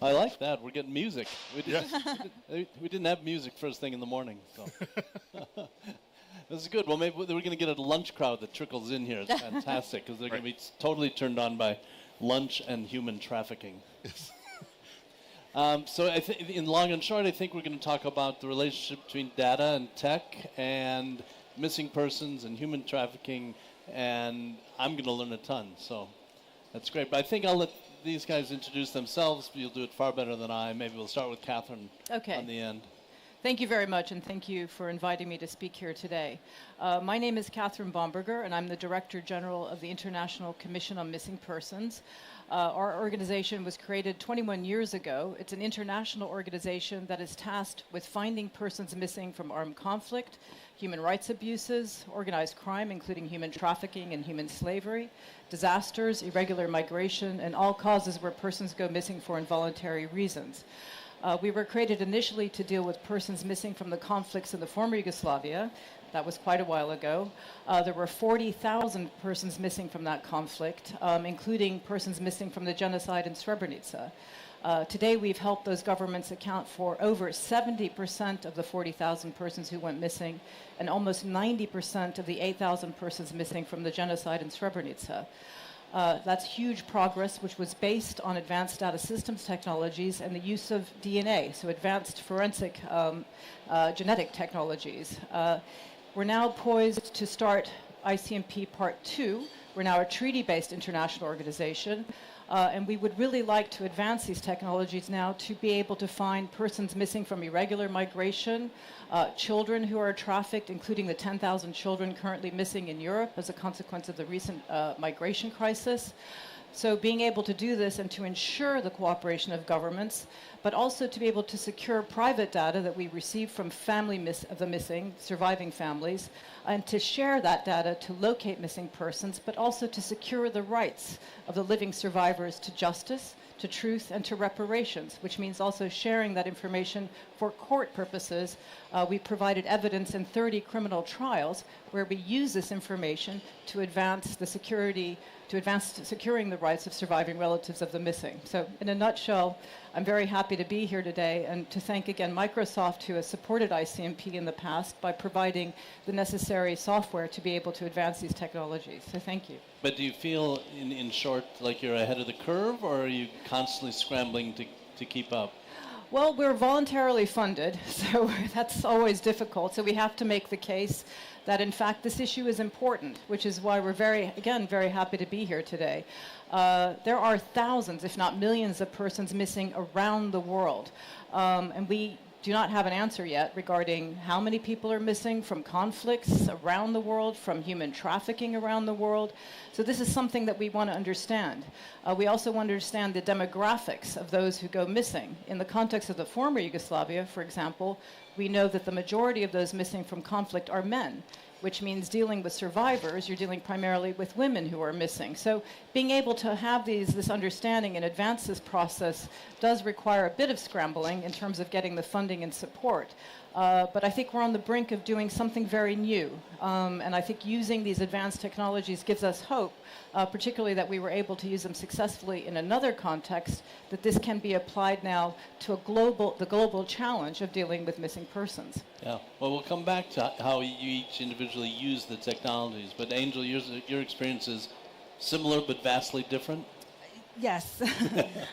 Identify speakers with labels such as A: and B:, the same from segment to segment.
A: I like that. We're getting music. We didn't have music first thing in the morning, so this is good. Well, maybe we're going to get a lunch crowd that trickles in here. It's fantastic because they're going to be totally turned on by lunch and human trafficking. So in long and short, I think we're going to talk about the relationship between data and tech and missing persons and human trafficking, and I'm going to learn a ton. So that's great. But I think I'll let these guys introduce themselves. You'll do it far better than I. Maybe we'll start with Kathryne on the end.
B: Thank you very much, and thank you for inviting me to speak here today. My name is Kathryne Bomberger, and I'm the Director General of the International Commission on Missing Persons. Our organization was created 21 years ago. It's an international organization that is tasked with finding persons missing from armed conflict, human rights abuses, organized crime, including human trafficking and human slavery, disasters, irregular migration, and all causes where persons go missing for involuntary reasons. We were created initially to deal with persons missing from the conflicts in the former Yugoslavia. That was quite a while ago. There were 40,000 persons missing from that conflict, including persons missing from the genocide in Srebrenica. Today, we've helped those governments account for over 70% of the 40,000 persons who went missing, and almost 90% of the 8,000 persons missing from the genocide in Srebrenica. That's huge progress, which was based on advanced data systems technologies and the use of DNA, so advanced forensic genetic technologies. We're now poised to start ICMP Part 2. We're now a treaty-based international organization, and we would really like to advance these technologies now to be able to find persons missing from irregular migration, children who are trafficked, including the 10,000 children currently missing in Europe as a consequence of the recent migration crisis. So being able to do this and to ensure the cooperation of governments, but also to be able to secure private data that we receive from of the missing, surviving families, and to share that data to locate missing persons, but also to secure the rights of the living survivors to justice, to truth, and to reparations, which means also sharing that information for court purposes. We provided evidence in 30 criminal trials where we use this information to advance securing the rights of surviving relatives of the missing. So in a nutshell, I'm very happy to be here today and to thank again Microsoft, who has supported ICMP in the past by providing the necessary software to be able to advance these technologies. So thank you.
A: But do you feel, in short, like you're ahead of the curve, or are you constantly scrambling to keep up?
B: Well, we're voluntarily funded, so that's always difficult. So we have to make the case that, in fact, this issue is important, which is why we're very happy to be here today. There are thousands, if not millions, of persons missing around the world, and we do not have an answer yet regarding how many people are missing from conflicts around the world, from human trafficking around the world. So this is something that we want to understand. We also want to understand the demographics of those who go missing. In the context of the former Yugoslavia, for example, we know that the majority of those missing from conflict are men, which means dealing with survivors, you're dealing primarily with women who are missing. So being able to have this understanding and advance this process does require a bit of scrambling in terms of getting the funding and support. But I think we're on the brink of doing something very new. And I think using these advanced technologies gives us hope, particularly that we were able to use them successfully in another context, that this can be applied now to the global challenge of dealing with missing persons.
A: Yeah, well, we'll come back to how you each individually use the technologies. But Angel, your experience is similar but vastly different?
C: Yes.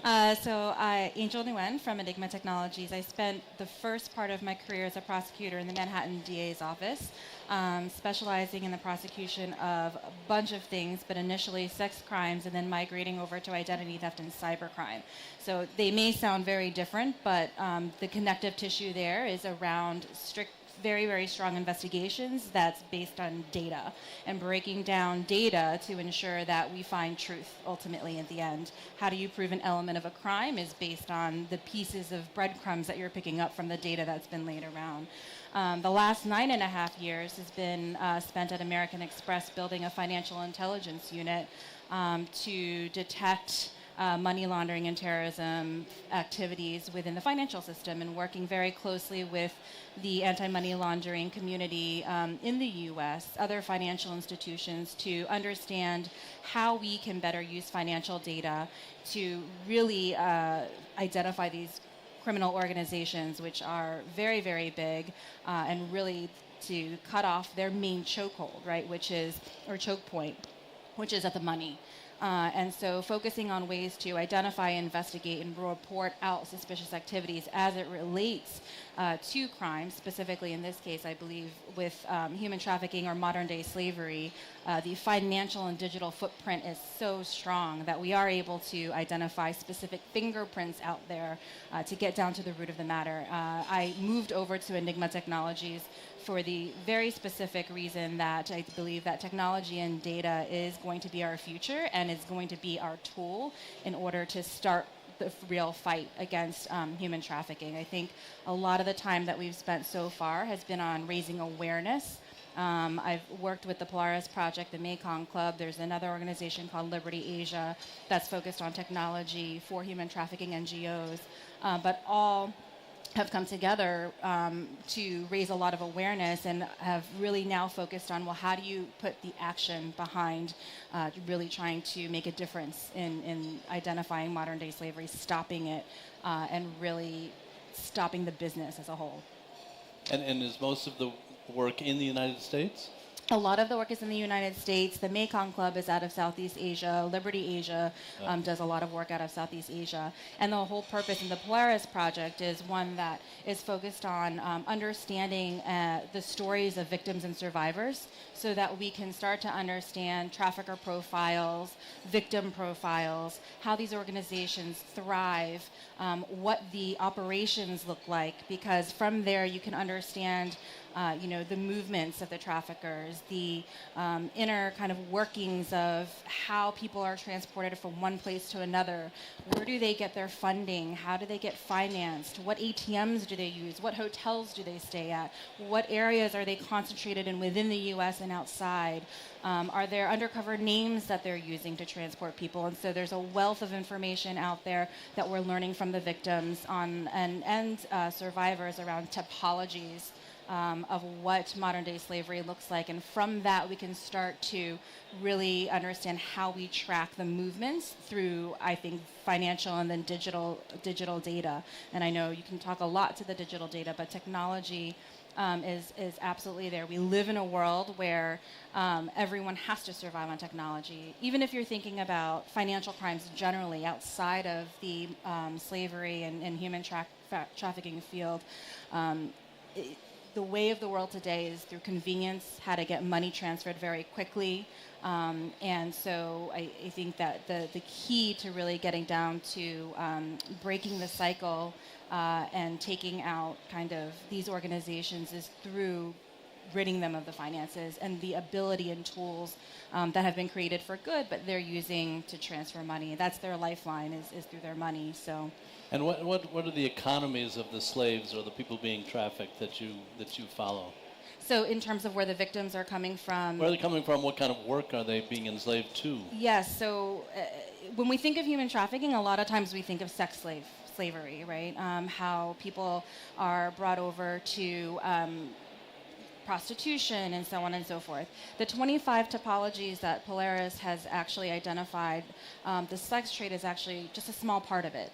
C: Angel Nguyen from Enigma Technologies. I spent the first part of my career as a prosecutor in the Manhattan DA's office, specializing in the prosecution of a bunch of things, but initially sex crimes and then migrating over to identity theft and cybercrime. So they may sound very different, but the connective tissue there is around strict, very, very strong investigations that's based on data and breaking down data to ensure that we find truth ultimately at the end. How do you prove an element of a crime is based on the pieces of breadcrumbs that you're picking up from the data that's been laid around. The last 9.5 years has been spent at American Express building a financial intelligence unit to detect money laundering and terrorism activities within the financial system, and working very closely with the anti-money laundering community in the U.S., other financial institutions, to understand how we can better use financial data to really identify these criminal organizations, which are very, very big, and really to cut off their main chokehold, right, or choke point, which is at the money. And so focusing on ways to identify, investigate, and report out suspicious activities as it relates to crime, specifically in this case, I believe, with human trafficking or modern-day slavery, the financial and digital footprint is so strong that we are able to identify specific fingerprints out there to get down to the root of the matter. I moved over to Enigma Technologies for the very specific reason that I believe that technology and data is going to be our future and is going to be our tool in order to start the real fight against human trafficking. I think a lot of the time that we've spent so far has been on raising awareness. I've worked with the Polaris Project, the Mekong Club. There's another organization called Liberty Asia that's focused on technology for human trafficking NGOs, but all have come together to raise a lot of awareness and have really now focused on, well, how do you put the action behind really trying to make a difference in identifying modern-day slavery, stopping it, and really stopping the business as a whole.
A: And is most of the work in the United States?
C: A lot of the work is in the United States. The Mekong Club is out of Southeast Asia. Liberty Asia does a lot of work out of Southeast Asia. And the whole purpose in the Polaris Project is one that is focused on understanding the stories of victims and survivors so that we can start to understand trafficker profiles, victim profiles, how these organizations thrive, what the operations look like, because from there you can understand the movements of the traffickers, the inner kind of workings of how people are transported from one place to another. Where do they get their funding? How do they get financed? What ATMs do they use? What hotels do they stay at? What areas are they concentrated in within the U.S. and outside? Are there undercover names that they're using to transport people? And so there's a wealth of information out there that we're learning from the victims and survivors around typologies of what modern-day slavery looks like. And from that, we can start to really understand how we track the movements through, I think, financial and then digital data. And I know you can talk a lot to the digital data, but technology is absolutely there. We live in a world where everyone has to survive on technology. Even if you're thinking about financial crimes generally outside of the slavery and human trafficking field, the way of the world today is through convenience, how to get money transferred very quickly. And so I think that the key to really getting down to breaking the cycle and taking out kind of these organizations is through ridding them of the finances and the ability and tools that have been created for good, but they're using to transfer money. That's their lifeline, is through their money. So.
A: And what are the economies of the slaves or the people being trafficked that you follow?
C: So in terms of where the victims are coming from.
A: Where are they coming from? What kind of work are they being enslaved to?
C: Yes. So when we think of human trafficking, a lot of times we think of sex slavery, right? How people are brought over to prostitution and so on and so forth. The 25 typologies that Polaris has actually identified, the sex trade is actually just a small part of it.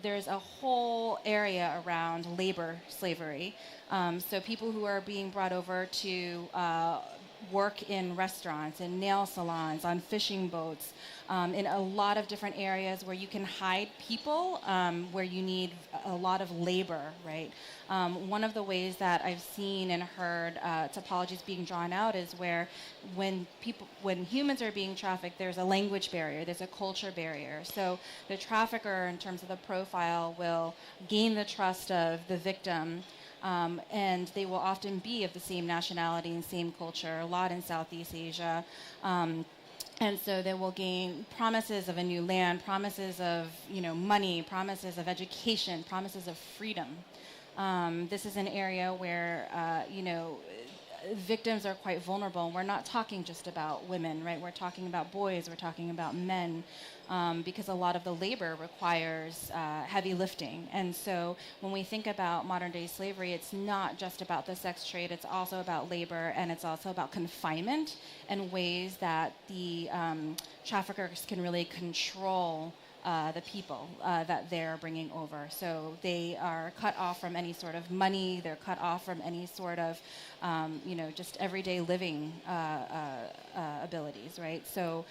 C: There's a whole area around labor slavery. So people who are being brought over to work in restaurants, in nail salons, on fishing boats, in a lot of different areas where you can hide people, where you need a lot of labor, right? One of the ways that I've seen and heard typologies being drawn out is where when humans are being trafficked, there's a language barrier, there's a culture barrier. So the trafficker, in terms of the profile, will gain the trust of the victim, and they will often be of the same nationality and same culture, a lot in Southeast Asia. And so they will gain promises of a new land, promises of money, promises of education, promises of freedom. This is an area where victims are quite vulnerable. And we're not talking just about women, right? We're talking about boys, we're talking about men, because a lot of the labor requires heavy lifting. And so when we think about modern day slavery, it's not just about the sex trade, it's also about labor, and it's also about confinement and ways that the traffickers can really control the people that they're bringing over. So they are cut off from any sort of money, they're cut off from any sort of, just everyday living abilities, right? So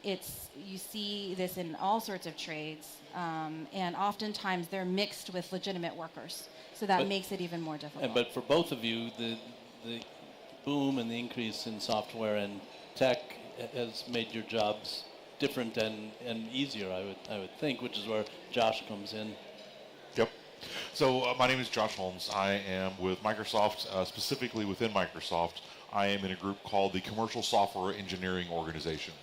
C: you see this in all sorts of trades, and oftentimes they're mixed with legitimate workers. So that makes it even more difficult.
A: But for both of you, the boom and the increase in software and tech has made your jobs different and easier, I would think, which is where Josh comes in.
D: Yep. So my name is Josh Holmes. I am with Microsoft, specifically within Microsoft. I am in a group called the Commercial Software Engineering Organization.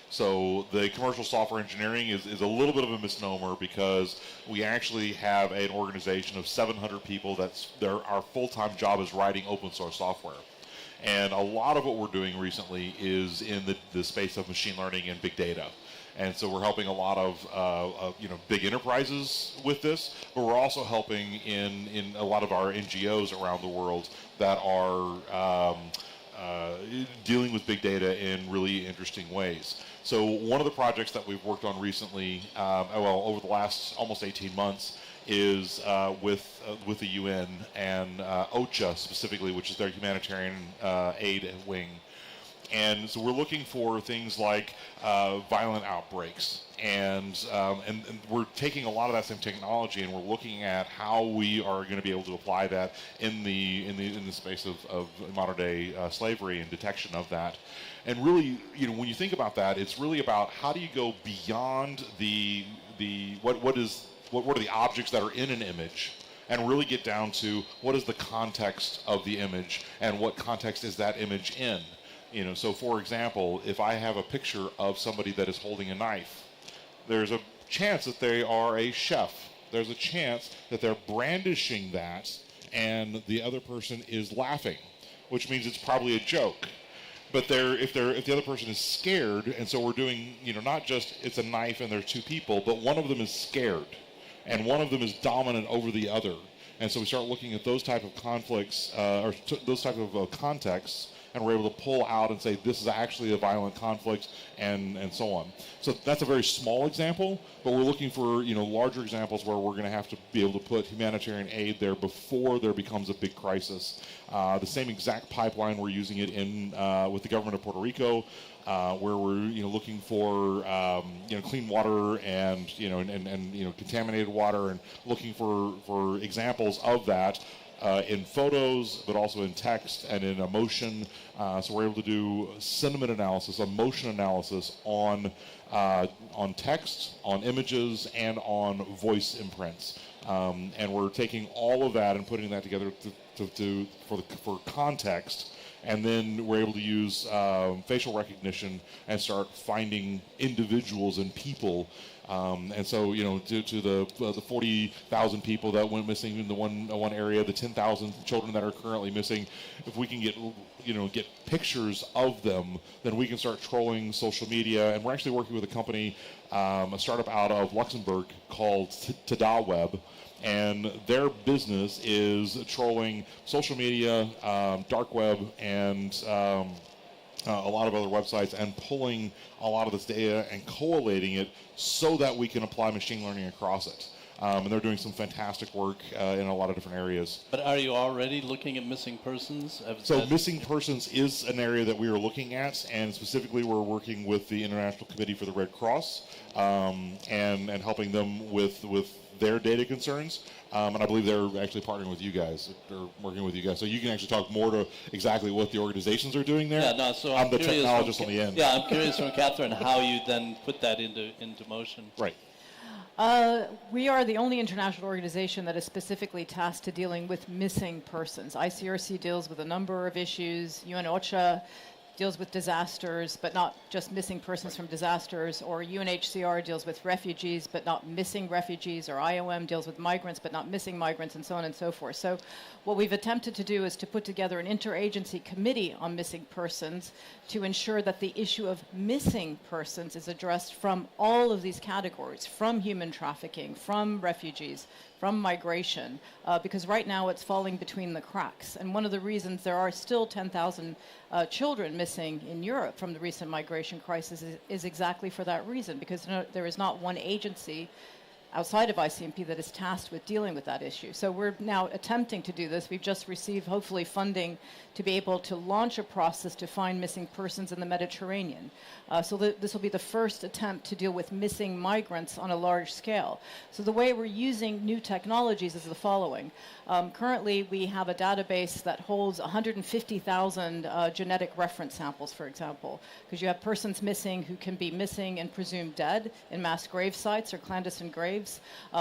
D: So the commercial software engineering is a little bit of a misnomer because we actually have an organization of 700 people our full-time job is writing open source software. And a lot of what we're doing recently is in the space of machine learning and big data. And so we're helping a lot of big enterprises with this, but we're also helping in a lot of our NGOs around the world that are dealing with big data in really interesting ways. So one of the projects that we've worked on recently, over the last almost 18 months, is with the UN and OCHA specifically, which is their humanitarian aid wing. And so we're looking for things like violent outbreaks, and we're taking a lot of that same technology and we're looking at how we are going to be able to apply that in the space of modern day slavery and detection of that. And really, when you think about that, it's really about how do you go beyond what are the objects that are in an image, and really get down to what is the context of the image and what context is that image in. So for example, if I have a picture of somebody that is holding a knife, there's a chance that they are a chef. There's a chance that they're brandishing that and the other person is laughing, which means it's probably a joke. But if the other person is scared, and so we're doing, not just it's a knife and there's two people, but one of them is scared and one of them is dominant over the other. And so we start looking at those type of conflicts, those type of contexts, and we're able to pull out and say this is actually a violent conflict, and so on. So that's a very small example, but we're looking for larger examples where we're going to have to be able to put humanitarian aid there before there becomes a big crisis. The same exact pipeline we're using it in with the government of Puerto Rico, where we're looking for clean water and contaminated water, and looking for examples of that. In photos, but also in text and in emotion. So we're able to do sentiment analysis, emotion analysis on text, on images, and on voice imprints. And we're taking all of that and putting that together for context. And then we're able to use facial recognition and start finding individuals and people. And so, due to the 40,000 people that went missing in the one area, the 10,000 children that are currently missing, if we can get pictures of them, then we can start trolling social media. And we're actually working with a company, a startup out of Luxembourg called TadaWeb. And their business is trolling social media, dark web, and a lot of other websites, and pulling a lot of this data and collating it so that we can apply machine learning across it. And they're doing some fantastic work in a lot of different areas.
A: But are you already looking at missing persons?
D: So missing persons is an area that we are looking at, and specifically we're working with the International Committee for the Red Cross and helping them with their data concerns. And I believe they're actually partnering with you guys, or working with you guys. So you can actually talk more to exactly what the organizations are doing there.
A: Yeah, no, so
D: I'm the technologist on the end.
A: Yeah, I'm curious from Kathryne how you then put that into motion.
D: Right.
B: We are the only international organization that is specifically tasked to dealing with missing persons. ICRC deals with a number of issues. UN OCHA deals with disasters, but not just missing persons from disasters, or UNHCR deals with refugees, but not missing refugees, or IOM deals with migrants, but not missing migrants, and so on and so forth. So what we've attempted to do is to put together an interagency committee on missing persons to ensure that the issue of missing persons is addressed from all of these categories, from human trafficking, from refugees, from migration, because right now it's falling between the cracks. And one of the reasons there are still 10,000 children missing in Europe from the recent migration crisis is exactly for that reason, because there is not one agency outside of ICMP that is tasked with dealing with that issue. So we're now attempting to do this. We've just received, hopefully, funding to be able to launch a process to find missing persons in the Mediterranean. So this will be the first attempt to deal with missing migrants on a large scale. So the way we're using new technologies is the following. Currently, we have a database that holds 150,000 genetic reference samples, for example, because you have persons missing who can be missing and presumed dead in mass grave sites or clandestine graves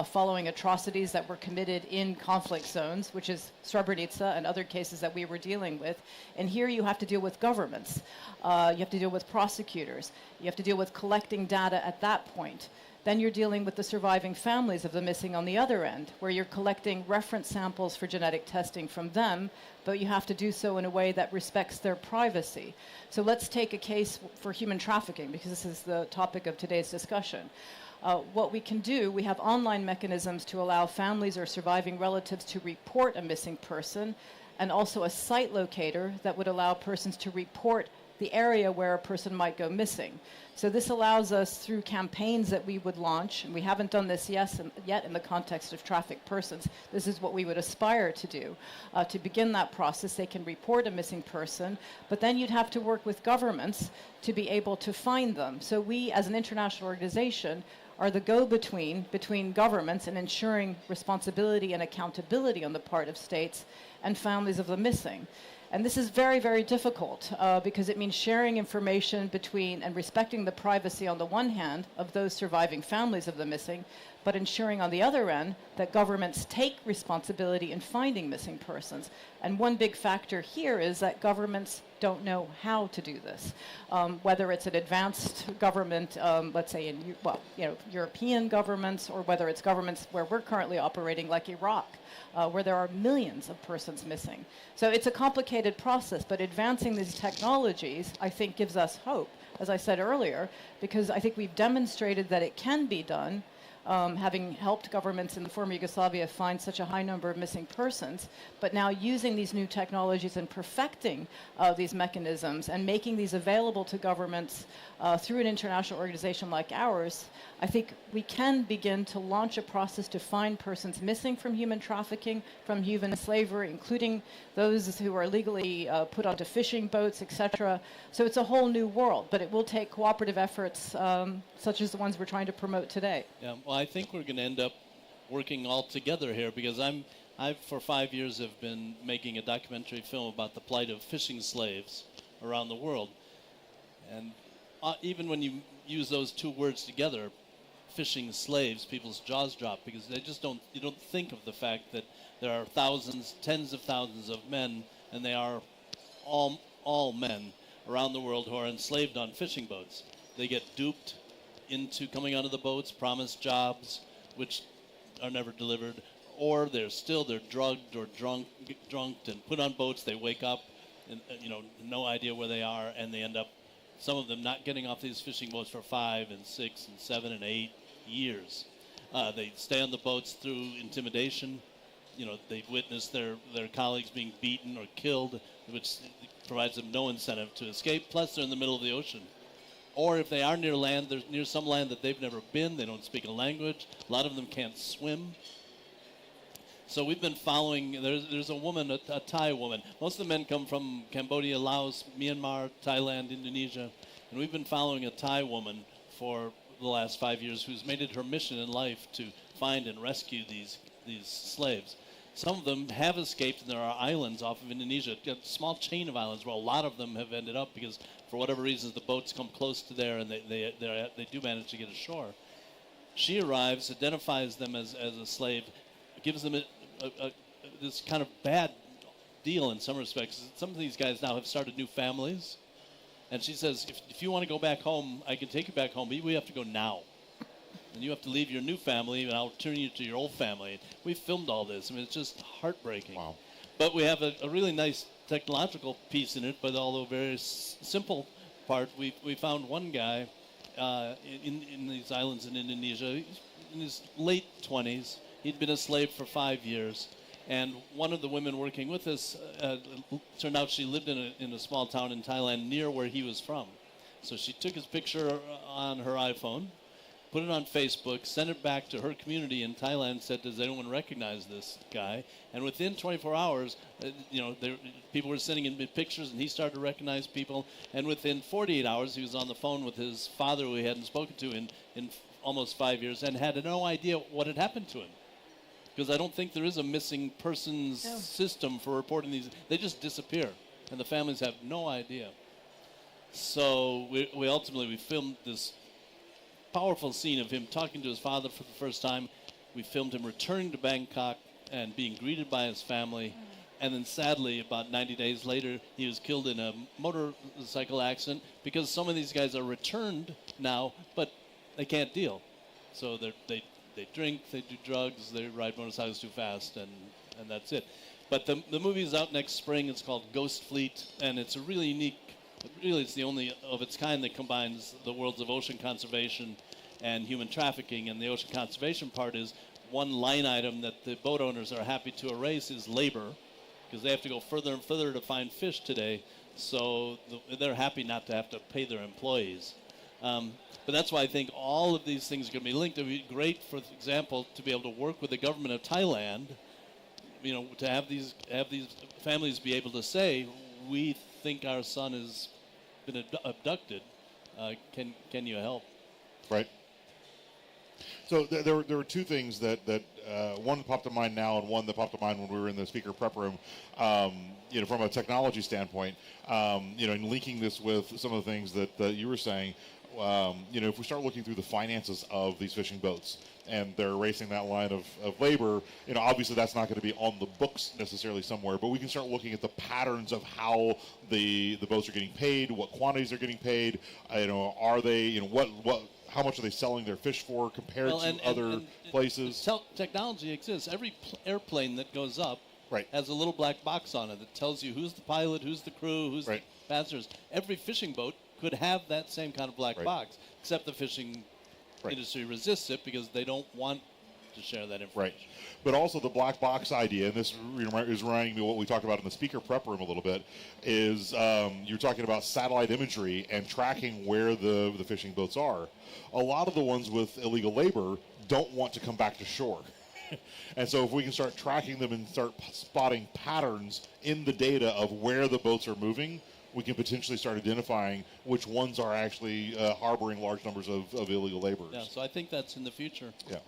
B: following atrocities that were committed in conflict zones, which is Srebrenica and other cases that we were dealing with. And here you have to deal with governments. You have to deal with prosecutors. You have to deal with collecting data at that point. Then you're dealing with the surviving families of the missing on the other end, where you're collecting reference samples for genetic testing from them, but you have to do so in a way that respects their privacy. So let's take a case for human trafficking, because this is the topic of today's discussion. What we can do, we have online mechanisms to allow families or surviving relatives to report a missing person, and also a site locator that would allow persons to report the area where a person might go missing. So this allows us, through campaigns that we would launch, and we haven't done this yet in the context of trafficked persons. This is what we would aspire to do. To begin that process, they can report a missing person, but then you'd have to work with governments to be able to find them. So we, as an international organization, are the go-between between governments and ensuring responsibility and accountability on the part of states and families of the missing. And this is very, very difficult because it means sharing information between and respecting the privacy on the one hand of those surviving families of the missing, but ensuring on the other end that governments take responsibility in finding missing persons. And one big factor here is that governments don't know how to do this. Whether it's an advanced government, let's say in European governments, or whether it's governments where we're currently operating, like Iraq, where there are millions of persons missing. So it's a complicated process, but advancing these technologies, I think, gives us hope, as I said earlier, because I think we've demonstrated that it can be done, having helped governments in the former Yugoslavia find such a high number of missing persons, but now using these new technologies and perfecting these mechanisms and making these available to governments through an international organization like ours, I think we can begin to launch a process to find persons missing from human trafficking, from human slavery, including those who are legally put onto fishing boats, etc. So it's a whole new world, but it will take cooperative efforts such as the ones we're trying to promote today.
A: Yeah, well, I think we're going to end up working all together here, because I've for 5 years have been making a documentary film about the plight of fishing slaves around the world. And even when you use those two words together, fishing slaves, people's jaws drop, because they just you don't think of the fact that there are thousands, tens of thousands of men, and they are all men around the world who are enslaved on fishing boats. They get duped into coming onto the boats, promised jobs, which are never delivered, or they're drugged or drunked and put on boats. They wake up and no idea where they are, and they end up, some of them, not getting off these fishing boats for 5 and 6 and 7 and 8 years. They stay on the boats through intimidation. They witness their colleagues being beaten or killed, which provides them no incentive to escape. Plus, they're in the middle of the ocean. Or if they are near land, they're near some land that they've never been. They don't speak a language. A lot of them can't swim. So we've been following, there's a woman, a Thai woman. Most of the men come from Cambodia, Laos, Myanmar, Thailand, Indonesia. And we've been following a Thai woman for the last 5 years who's made it her mission in life to find and rescue these slaves. Some of them have escaped, and there are islands off of Indonesia, a small chain of islands where a lot of them have ended up because, for whatever reasons, the boats come close to there, and they do manage to get ashore. She arrives, identifies them as a slave, gives them this kind of bad deal in some respects. Some of these guys now have started new families. And she says, if you want to go back home, I can take you back home, but we have to go now. And you have to leave your new family, and I'll turn you to your old family. We filmed all this. I mean, it's just heartbreaking.
D: Wow.
A: But we have a really nice technological piece in it, but although very simple part, we found one guy in these islands in Indonesia, in his late 20s. He'd been a slave for 5 years. And one of the women working with us, turned out she lived in a small town in Thailand near where he was from. So she took his picture on her iPhone, put it on Facebook, sent it back to her community in Thailand, said, does anyone recognize this guy? And within 24 hours, people were sending in pictures, and he started to recognize people. And within 48 hours, he was on the phone with his father, who he hadn't spoken to in almost 5 years, and had no idea what had happened to him. Because I don't think there is a missing persons system for reporting these. They just disappear, and the families have no idea. So we ultimately filmed this powerful scene of him talking to his father for the first time. We filmed him returning to Bangkok and being greeted by his family. And then sadly, about 90 days later, he was killed in a motorcycle accident because some of these guys are returned now, but they can't deal. So they drink, they do drugs, they ride motorcycles too fast, and that's it. But the movie is out next spring. It's called Ghost Fleet, and it's a really unique, really it's the only of its kind that combines the worlds of ocean conservation and human trafficking. And the ocean conservation part is one line item that the boat owners are happy to erase is labor, because they have to go further and further to find fish today. So they're happy not to have to pay their employees. But that's why I think all of these things are going to be linked. It would be great, for example, to be able to work with the government of Thailand, to have these families be able to say, we think our son has been abducted. Can you help?
D: Right. So there were two things that one popped to mind now, and one that popped to mind when we were in the speaker prep room. From a technology standpoint, and linking this with some of the things that you were saying. If we start looking through the finances of these fishing boats and they're erasing that line of labor, obviously that's not going to be on the books necessarily somewhere, but we can start looking at the patterns of how the boats are getting paid, what quantities they're getting paid, are they, how much are they selling their fish for compared to other places?
A: Technology exists. Every airplane that goes up
D: right.
A: has a little black box on it that tells you who's the pilot, who's the crew, who's
D: right.
A: the passengers. Every fishing boat could have that same kind of black
D: right.
A: box, except the fishing
D: right.
A: industry resists it because they don't want to share that information.
D: Right. But also the black box idea, and this is reminding me of what we talked about in the speaker prep room a little bit, is you're talking about satellite imagery and tracking where the fishing boats are. A lot of the ones with illegal labor don't want to come back to shore. And so if we can start tracking them and start spotting patterns in the data of where the boats are moving, we can potentially start identifying which ones are actually harboring large numbers of illegal laborers.
A: Yeah, so I think that's in the future.
D: Yeah.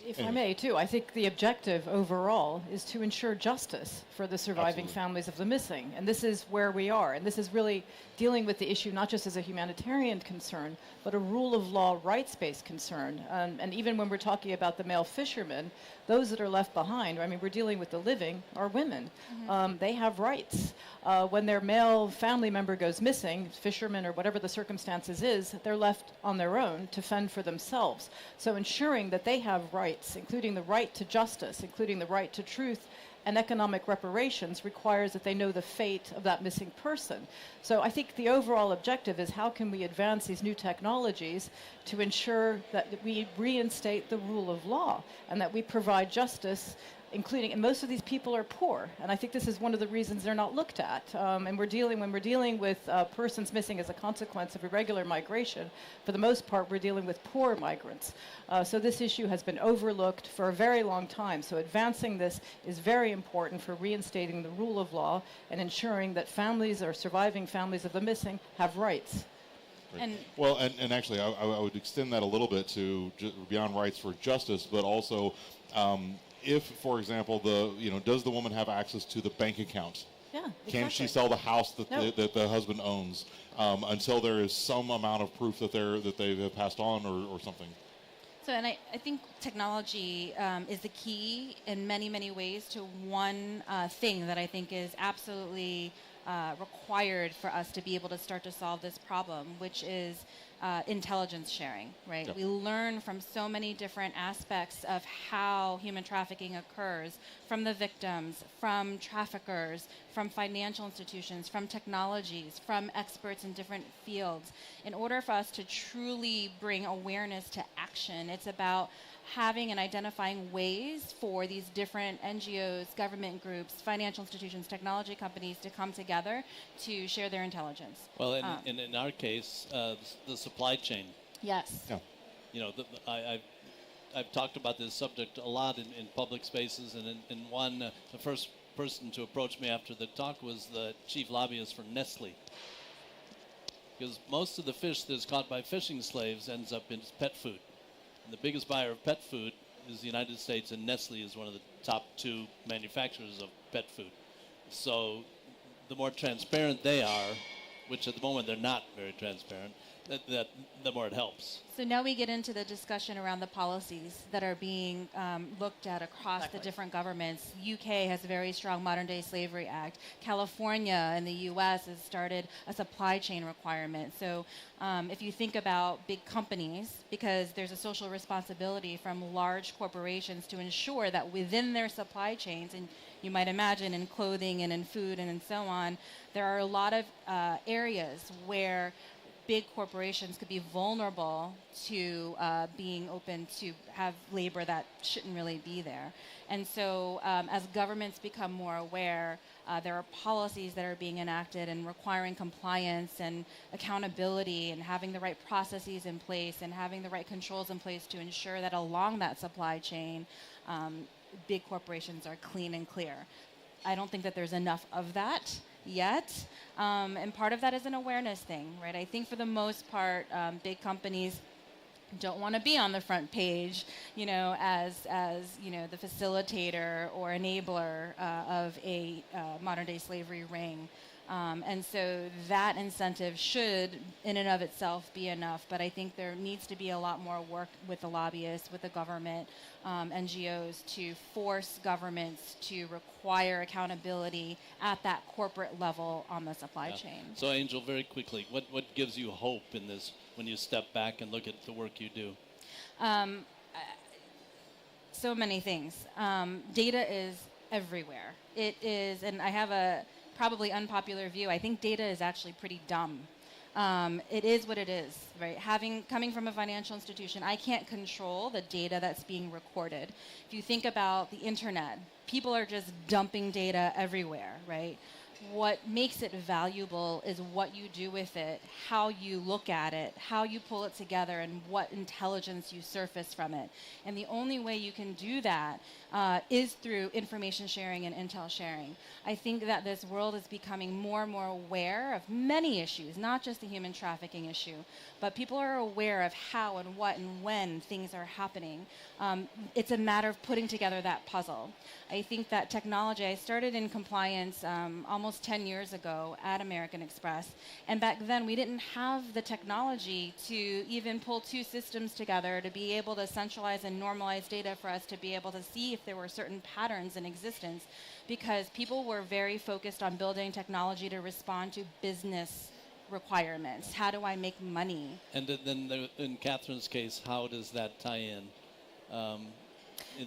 B: If I may, too, I think the objective overall is to ensure justice for the surviving
D: Absolutely.
B: families of the missing. And this is where we are. And this is really dealing with the issue not just as a humanitarian concern, but a rule of law rights-based concern. And even when we're talking about the male fishermen, those that are left behind, we're dealing with the living, are women. Mm-hmm. They have rights. When their male family member goes missing, fisherman or whatever the circumstances is, they're left on their own to fend for themselves. So ensuring that they have rights, including the right to justice, including the right to truth and economic reparations, requires that they know the fate of that missing person. So I think the overall objective is how can we advance these new technologies to ensure that we reinstate the rule of law and that we provide justice, including, and most of these people are poor, and I think this is one of the reasons they're not looked at. And when we're dealing with persons missing as a consequence of irregular migration, for the most part, we're dealing with poor migrants. So this issue has been overlooked for a very long time. So advancing this is very important for reinstating the rule of law and ensuring that families or surviving families of the missing have rights.
C: And
D: well, and actually, I would extend that a little bit to beyond rights for justice, but also. If, for example, does the woman have access to the bank account?
B: Yeah, exactly.
D: Can she sell the house that that the husband owns until there is some amount of proof that they have passed on or something?
C: So, and I think technology is the key in many, many ways to one thing that I think is absolutely required for us to be able to start to solve this problem, which is intelligence sharing, right?
A: Yep.
C: We learn from so many different aspects of how human trafficking occurs, from the victims, from traffickers, from financial institutions, from technologies, from experts in different fields. In order for us to truly bring awareness to action, it's about having and identifying ways for these different NGOs, government groups, financial institutions, technology companies to come together to share their intelligence.
A: Well, in our case, the supply chain.
C: Yes.
D: Yeah.
A: You know, I've talked about this subject a lot in public spaces, and in one, the first person to approach me after the talk was the chief lobbyist for Nestle. Because most of the fish that's caught by fishing slaves ends up in pet food. And the biggest buyer of pet food is the United States, and Nestle is one of the top 2 manufacturers of pet food. So the more transparent they are, which at the moment they're not very transparent, the more it helps.
C: So now we get into the discussion around the policies that are being looked at across the different governments. UK has a very strong Modern Day Slavery Act. California in the US has started a supply chain requirement. So if you think about big companies, because there's a social responsibility from large corporations to ensure that within their supply chains, and you might imagine in clothing and in food and so on, there are a lot of areas where big corporations could be vulnerable to being open to have labor that shouldn't really be there. And so as governments become more aware, there are policies that are being enacted and requiring compliance and accountability and having the right processes in place and having the right controls in place to ensure that along that supply chain, big corporations are clean and clear. I don't think that there's enough of that yet, and part of that is an awareness thing, right? I think for the most part, big companies don't want to be on the front page, you know, as you know, the facilitator or enabler of a modern day slavery ring. And so that incentive should in and of itself be enough, but I think there needs to be a lot more work with the lobbyists, with the government, NGOs to force governments to require accountability at that corporate level on the supply chain.
A: So Angel, very quickly, what gives you hope in this when you step back and look at the work you do?
C: So many things. Data is everywhere. It is, and I have a probably unpopular view. I think data is actually pretty dumb. It is what it is, right? Coming from a financial institution, I can't control the data that's being recorded. If you think about the internet, people are just dumping data everywhere, right? What makes it valuable is what you do with it, how you look at it, how you pull it together, and what intelligence you surface from it. And the only way you can do that is through information sharing and intel sharing. I think that this world is becoming more and more aware of many issues, not just the human trafficking issue, but people are aware of how and what and when things are happening. It's a matter of putting together that puzzle. I think that technology, I started in compliance almost 10 years ago at American Express, and back then we didn't have the technology to even pull 2 systems together to be able to centralize and normalize data for us to be able to see if there were certain patterns in existence, because people were very focused on building technology to respond to business requirements. How do I make money?
A: And then in Kathryne's case, how does that tie in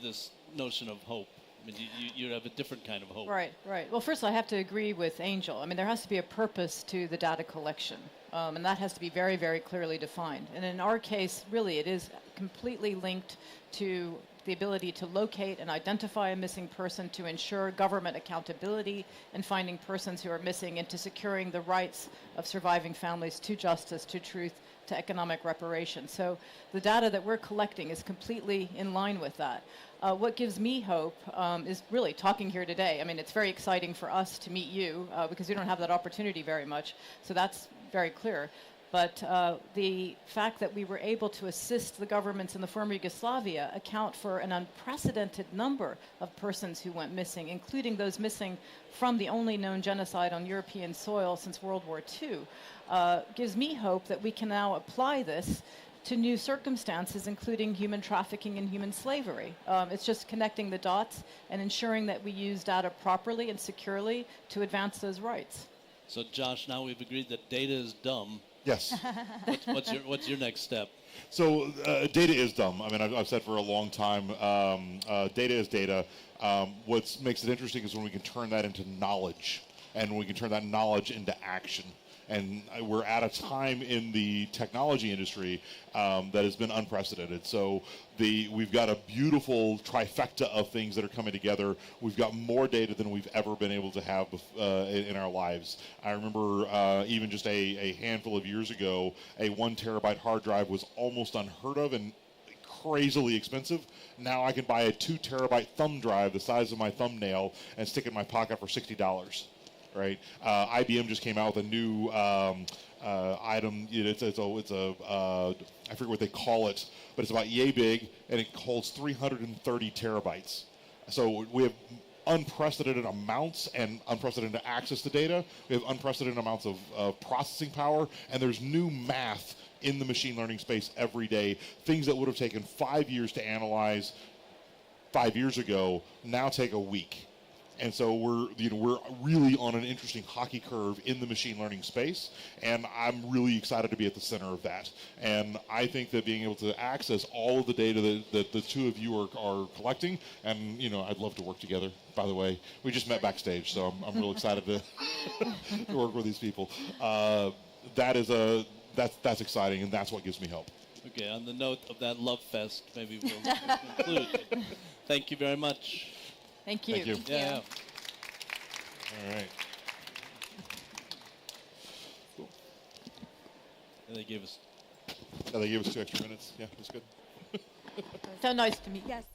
A: this notion of hope? I mean, you have a different kind of hope.
B: Right, right. Well, first I have to agree with Angel. I mean, there has to be a purpose to the data collection, and that has to be very, very clearly defined. And in our case, really, it is completely linked to the ability to locate and identify a missing person, to ensure government accountability in finding persons who are missing, and to securing the rights of surviving families to justice, to truth, to economic reparation. So the data that we're collecting is completely in line with that. What gives me hope is really talking here today. I mean, it's very exciting for us to meet you because we don't have that opportunity very much. So that's very clear. But the fact that we were able to assist the governments in the former Yugoslavia account for an unprecedented number of persons who went missing, including those missing from the only known genocide on European soil since World War II, gives me hope that we can now apply this to new circumstances, including human trafficking and human slavery. It's just connecting the dots and ensuring that we use data properly and securely to advance those rights.
A: So, Josh, now we've agreed that data is dumb.
D: Yes.
A: What's your next step?
D: So data is dumb. I mean, I've said for a long time, data is data. What makes it interesting is when we can turn that into knowledge, and we can turn that knowledge into action. And we're at a time in the technology industry that has been unprecedented. So we've got a beautiful trifecta of things that are coming together. We've got more data than we've ever been able to have in our lives. I remember even just a handful of years ago, a 1 terabyte hard drive was almost unheard of and crazily expensive. Now I can buy a 2 terabyte thumb drive the size of my thumbnail and stick it in my pocket for $60. Right, IBM just came out with a new item. It's I forget what they call it, but it's about yay big, and it holds 330 terabytes. So we have unprecedented amounts and unprecedented access to data. We have unprecedented amounts of processing power, and there's new math in the machine learning space every day. Things that would have taken 5 years to analyze 5 years ago now take a week. And so we're really on an interesting hockey curve in the machine learning space, and I'm really excited to be at the center of that. And I think that being able to access all of the data that the two of you are collecting, and I'd love to work together. By the way, we just met backstage, so I'm real excited to work with these people. That's exciting, and that's what gives me hope.
A: Okay, on the note of that love fest, maybe we'll conclude. Thank you very much.
B: Thank you.
D: Thank you.
A: Yeah.
D: All right. Cool.
A: And they gave us
D: 2 extra minutes. Yeah, that's good.
B: So nice to meet you.
C: Yes.